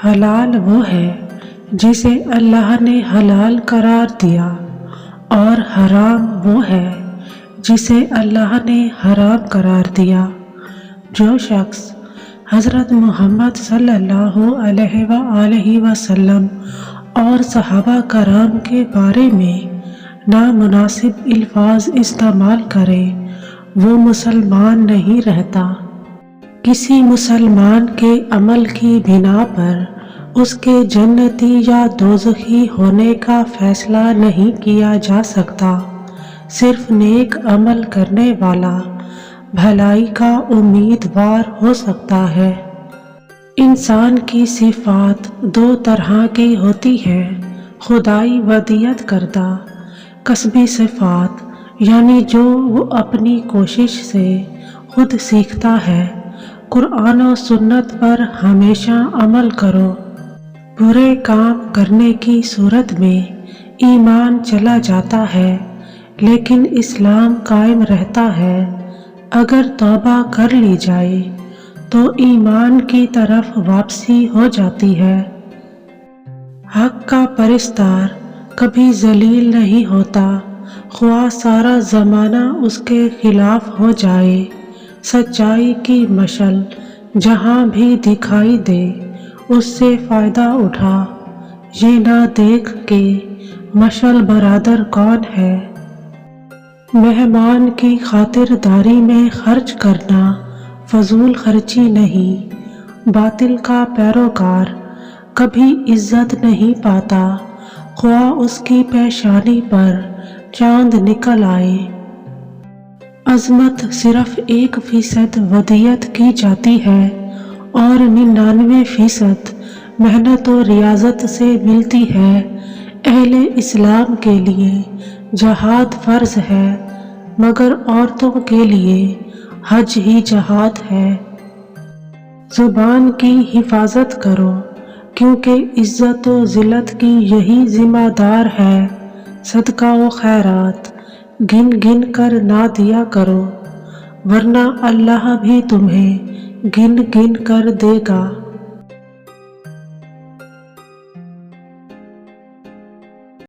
حلال وہ ہے جسے اللہ نے حلال قرار دیا، اور حرام وہ ہے جسے اللہ نے حرام قرار دیا۔ جو شخص حضرت محمد صلی اللہ علیہ وآلہ وسلم اور صحابہ کرام کے بارے میں نامناسب الفاظ استعمال کرے وہ مسلمان نہیں رہتا۔ کسی مسلمان کے عمل کی بنا پر اس کے جنتی یا دوزخی ہونے کا فیصلہ نہیں کیا جا سکتا۔ صرف نیک عمل کرنے والا بھلائی کا امیدوار ہو سکتا ہے۔ انسان کی صفات دو طرح کی ہوتی ہیں، خدائی ودیت کردہ کسبی صفات، یعنی جو وہ اپنی کوشش سے خود سیکھتا ہے۔ قرآن و سنت پر ہمیشہ عمل کرو۔ برے کام کرنے کی صورت میں ایمان چلا جاتا ہے لیکن اسلام قائم رہتا ہے۔ اگر توبہ کر لی جائے تو ایمان کی طرف واپسی ہو جاتی ہے۔ حق کا پرستار کبھی ذلیل نہیں ہوتا، خواہ سارا زمانہ اس کے خلاف ہو جائے۔ سچائی کی مشعل جہاں بھی دکھائی دے اس سے فائدہ اٹھا، یہ نہ دیکھ کہ مشعل برادر کون ہے۔ مہمان کی خاطرداری میں خرچ کرنا فضول خرچی نہیں۔ باطل کا پیروکار کبھی عزت نہیں پاتا، خواہ اس کی پیشانی پر چاند نکل آئے۔ عظمت صرف 1% ودیت کی جاتی ہے اور 99% محنت و ریاضت سے ملتی ہے۔ اہل اسلام کے لیے جہاد فرض ہے، مگر عورتوں کے لیے حج ہی جہاد ہے۔ زبان کی حفاظت کرو کیونکہ عزت و ذلت کی یہی ذمہ دار ہے۔ صدقہ و خیرات گن گن کر نہ دیا کرو، ورنہ اللہ بھی تمہیں گن گن کر دے گا۔